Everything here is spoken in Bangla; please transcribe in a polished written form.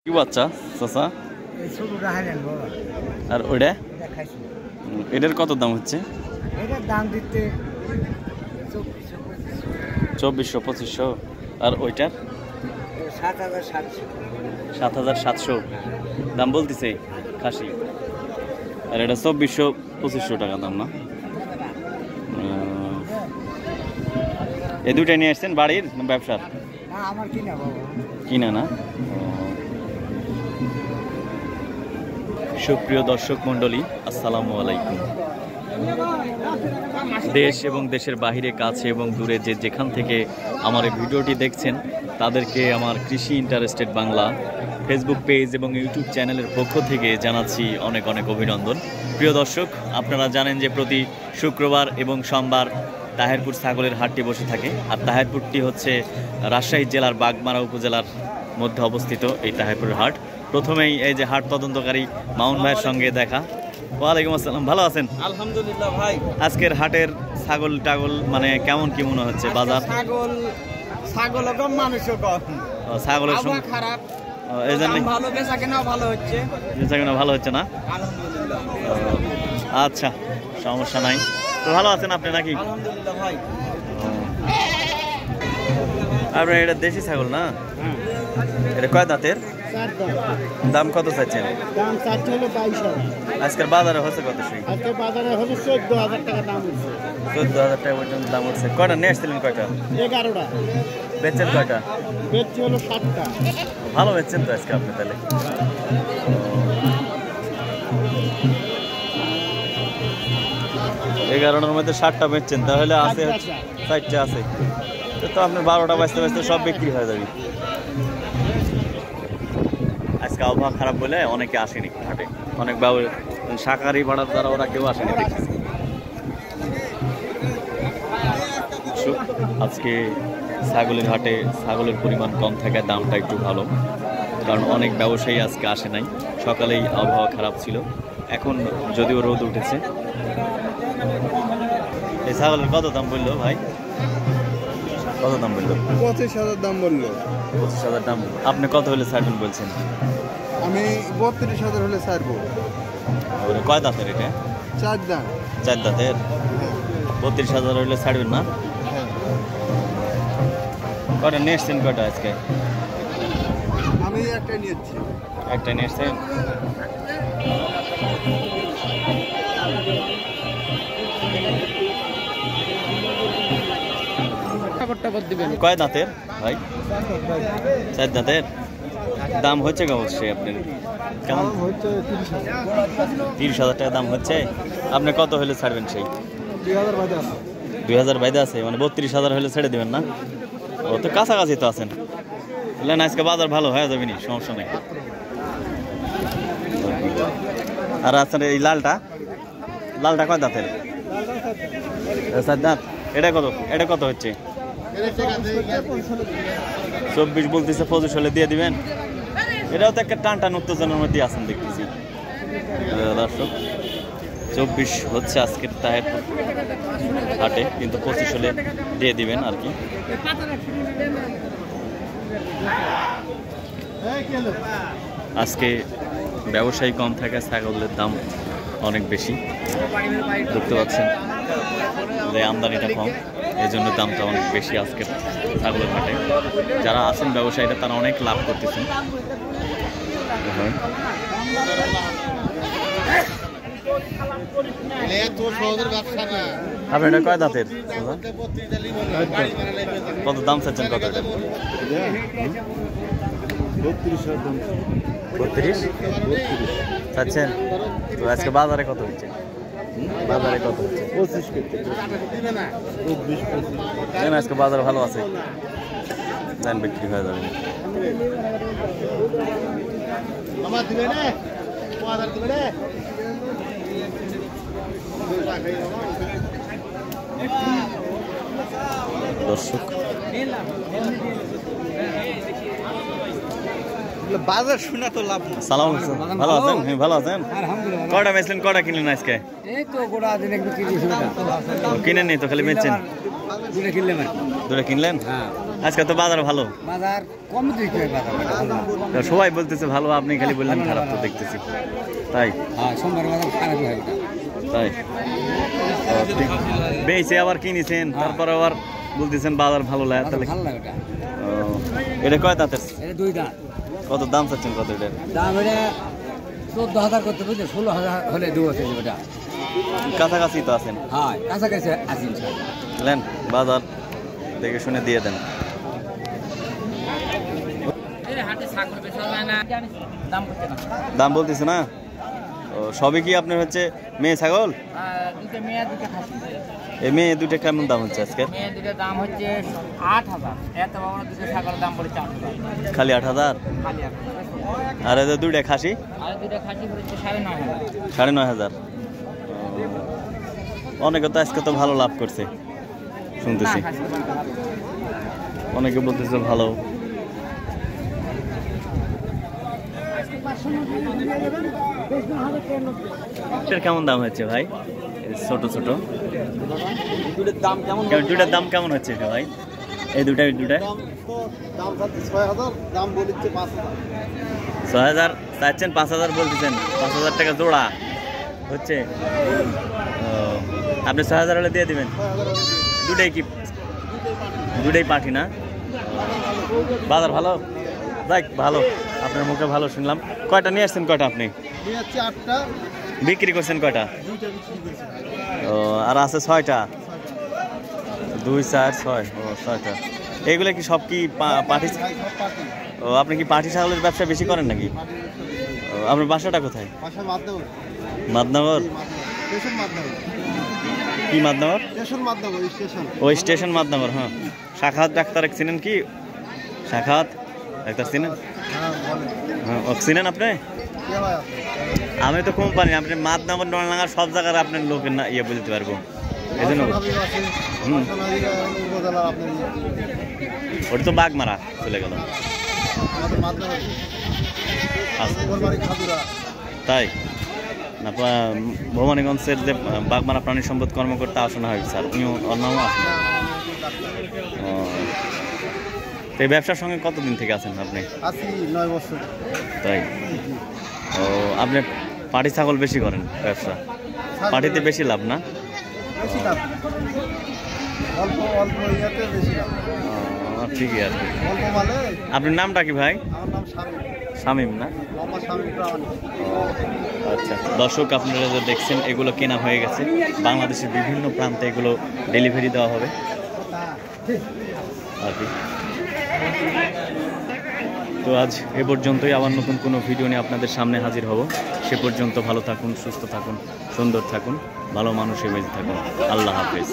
কি বাচ্চা চাচা? আর ওইটা এটার কত দাম হচ্ছে? এটার দাম দিতে 2400-2500। আর ওইটার 7700 দাম বলতেছে খাসি। আর এটা 2400-2500 টাকা দাম না? এই দুটাই নিয়ে আসছেন বাড়ির না ব্যবসার? আমার কিনা বাবা, কিনা না? সুপ্রিয় দর্শক মণ্ডলী, আসসালামু আলাইকুম। দেশ এবং দেশের বাহিরে, কাছে এবং দূরে যে যেখান থেকে আমার এই ভিডিওটি দেখছেন তাদেরকে আমার কৃষি ইন্টারেস্টেড বাংলা ফেসবুক পেজ এবং ইউটিউব চ্যানেলের পক্ষ থেকে জানাচ্ছি অনেক অনেক অভিনন্দন। প্রিয় দর্শক, আপনারা জানেন যে প্রতি শুক্রবার এবং সোমবার তাহেরপুর ছাগলের হাটটি বসে থাকে। আর তাহেরপুরটি হচ্ছে রাজশাহী জেলার বাগমারা উপজেলার মধ্যে অবস্থিত এই তাহেরপুরের হাট। প্রথমেই এই যে হাট তদন্তকারী মামুন ভাইয়ের সঙ্গে দেখা। ওয়ালাইকুম আসসালাম, ভালো আছেন? আলহামদুলিল্লাহ ভাই। আজকের হাটের ছাগল টাগল মানে কেমন কি মনে হচ্ছে বাজার? ছাগল কম, মানুষও কম, ছাগলের সঙ্গে খারাপ, এই জন্য ভালো বেচা কেনা ভালো হচ্ছে, বেচা কেনা ভালো হচ্ছে না? আলহামদুলিল্লাহ। আচ্ছা, সমস্যা নাই। তো ভালো আছেন আপনি নাকি? আলহামদুলিল্লাহ ভাই। আপনার এটা দেশি ছাগল না? এটা কয় দাঁতের? দাম কত চাইছেন? দাম চাচ্ছে হলো 22,000। আজকের বাজারে হচ্ছে কত? আজকে বাজারে হলো 14,000 টাকা দাম হচ্ছে। 14,000 টাকা পর্যন্ত দাম উঠছে। কয়টা নিয়ে আসছিলেন? কয়টা 11টা বেচছেন? কয়টা বেচছে হলো 7টা। ভালো বেচছেন তো আজকে আপনি তাহলে। 11টার মধ্যে 7টা বেচছেন, তাহলে আছে 4টা আছে। তো আপনি 12টা বাজতে বাজতে সব বিক্রি হয়ে যাবে। আজকে আবহাওয়া খারাপ বলে অনেকে আসেনি হাটে। অনেক বাবু শাকারি ভাড়ার দ্বারা ওরা কেউ আসেনি দেখতেছি। আজকে ছাগলের হাটে ছাগলের পরিমাণ কম থাকায় দামটা একটু ভালো, কারণ অনেক ব্যবসায়ী আজকে আসে নাই। সকালেই আবহাওয়া খারাপ ছিল, এখন যদিও রোদ উঠেছে। এই ছাগলের কত দাম বললো ভাই? কত দাম বললো? 25,000 দাম বললো। 25,000 দাম। আপনি কত হলে ছাড়বেন বলছেন? আমি 32,000 হলে ছাড়বো। কয় দাঁতের এটা? 4 দাম। 4 দাঁতের। 32,000 হলে ছাড়বেন না? কয়টা নিয়ে এসছেন? কয়টা আজকে? আমি একটা নিয়েছি। একটা নিয়ে এসছেন? কয় দাঁতের ভাই? 4 দাঁতের। দাম হচ্ছে অবশ্যই আপনার কেমন? 30,000 টাকা দাম হচ্ছে। আপনি কত হলে ছাড়বেন? সেই 2,000 বাইদে আছে, মানে 32,000 হলে ছেড়ে দেবেন না? ও তো কাছাকাছি তো আছেন। বললেন আজকে বাজার ভালো হয়ে যাবে নি, সমস্যা নেই। আর আচ্ছা, এই লালটা কয় দাঁতের? 4 দাঁত। এটা কত? এটা কত হচ্ছে? 24 বলতেছে, 25 হলে দিয়ে দিবেন। এটাও তো একটা টান টান উত্তেজনার মধ্যে আছেন দেখতেছি দর্শক। 24 হচ্ছে আজকের তাহেরপুর হাটে, কিন্তু 25 হলে দিয়ে দিবেন আর কি। আজকে ব্যবসায়ী কম থাকে, ছাগলের দাম অনেক বেশি দেখতে পাচ্ছেন যে আমদানিটা কম, এই জন্য দামটা অনেক বেশি আজকের ছাগলের হাটে। যারা আছেন ব্যবসায়ীরা তারা অনেক লাভ করতেছেন। আপনার এটা কয় দাঁতের? কত দাম চাচ্ছেন? কত? 32 চাচ্ছেন? তো আজকে বাজারে কত হচ্ছে? বাজারে কত হচ্ছে? 25। আজকে বাজার ভালো আছে, দাম বিক্রি হয়ে যাবে। দর্শক, বাজার শোনা তো লাভ না। সালাম আলাইকুম। ভালো আছেন? হ্যাঁ ভালো আছেন। আলহামদুলিল্লাহ। কয়টা বেচলেন? কয়টা কিনলেন আজকে? এই তো গোড়া দিন একটু 30 কিনেন নি তো, খালি বেচছেন? দুটো কিনলাম আর কি। দুটো কিনলেন? হ্যাঁ আজকে তো বাজার ভালো, বাজার কম দিতে হয় বাজার তা সবাই বলতেছে ভালো, আপনি খালি বললেন খারাপ, তো দেখতেছি তাই। হ্যাঁ সোমবার বাজার খারাপ হয় ওটা। তাই বেঁচে আবার কিনেছেন, তারপর আবার বলতেছেন বাজার ভালো লাগে, বাজার তাহলে ভালো লাগে ওটা। এটা কয় দাঁতের? এটা 2 দাঁত। কত দাম চাচ্ছেন কত এটার? দাম এটা 14,000 করতে বুঝলে, 16,000 হলে দেবো ওটা। কাছাকাছি তো আছেন, হ্যাঁ কাছাকাছি আছি ইনশাআল্লাহ। নেন বাজার দেখে শুনে দিয়ে দেন। দাম বলতেছে না? ও সবই কি আপনার হচ্ছে মেয়ে ছাগল? দুটো মেয়ে দুটো খাসি। এই মেয়ে দুটো কেমন দাম হচ্ছে আজকে? মেয়ে দুটোর দাম হচ্ছে 8,000। এত বড় দুটো ছাগলের দাম পড়ে 4,000 খালি 8,000? খালি এখন। আর এদের দুইটা খাসি আর দুটো খাসি পড়েছে 9,500। 9,500। অনেকে তো আজকে তো ভালো লাভ করছে শুনতেছি, অনেকে বলতেছে ভালো। এটার কেমন দাম হচ্ছে ভাই? ছোট ছোট দুটার দাম কেমন হচ্ছে এটা ভাই? এই দুটাই দাম চাচ্ছি 6,000, দাম বলিচ্ছে 5,000। 6,000 চাচ্ছেন, 5,000 বলতেছেন। 5,000 টাকা জোড়া হচ্ছে। আপনি 6,000 হলে দিয়ে দিবেন? দুটাই কি? দুটাই পাঠি না? বাজার ভালো, দেখ ভালো, আপনার মুখে ভালো শুনলাম। কয়টা নিয়ে আসছেন? কয়টা আপনি নিয়ে যাচ্ছি 8টা, বিক্রি করছেন? কয়টা? 2টা বিক্রি করেছি। ও আর আছে 6টা? 2, 4, 6। ও 6টা। এইগুলো কি সব কি পাঠি? ভাই সব পার্টি ও আপনি কি পাঠি ছাগলের ব্যবসা বেশি করেন নাকি? ও, আপনার বাসাটা কোথায়? পাশে মাধ্যম, মাদনগর? স্টেশন মাধ্যম, কি মাদনগর? স্টেশন মাধ্যম, স্টেশন। ওই স্টেশন মাদনগর। হ্যাঁ, শাখাত ডাক্তার চিনেন কি? শাখাত ডাক্তার চিনেন? হ্যাঁ বলেন, হ্যাঁ, ও চিনেন আপনি? কে ভাই আছে? আমি তো কোম্পানি, আপনি মাদনগর নলডাঙ্গার সব জায়গার আপনার লোকের না ইয়ে বলতে পারবো, এই জন্য। হাবিব আছে, হুম। হাবিব উপজেলা আপনার ওটা তো বাঘমারা চলে গেল। আমাদের মাধ্যম আচ্ছা, বাড়ি খাদুরা। তাই না? ভবানীগঞ্জের যে বাঘমারা প্রাণী সম্পদ কর্মকর্তা আসনা হয় স্যার, উনিও ওর নামও আসেন। ও, তো এই ব্যবসার সঙ্গে কতদিন থেকে আছেন আপনি? আছি 9 বছর। তাই? ও আপনি পাটি ছাগল বেশি করেন ব্যবসা? পাটিতে বেশি লাভ না? বেশি লাভ, অল্প অল্প ইয়াতে বেশি লাভ, ঠিকই আর কি। অল্প মালে। আপনার নামটা কি ভাই? আমার নাম শামীম, শামীম না? মোহাম্মদ শামীম প্রামাণিক। আচ্ছা দর্শক, আপনারা যা দেখছেন এগুলো কেনা হয়ে গেছে, বাংলাদেশের বিভিন্ন প্রান্তে এগুলো ডেলিভারি দেওয়া হবে আর কি। তো আজ এ পর্যন্তই, আবার নতুন কোনো ভিডিও নিয়ে আপনাদের সামনে হাজির হব। সে পর্যন্ত ভালো থাকুন, সুস্থ থাকুন, সুন্দর থাকুন, ভালো মানুষে বেঁচে থাকুন। আল্লাহ হাফেজ।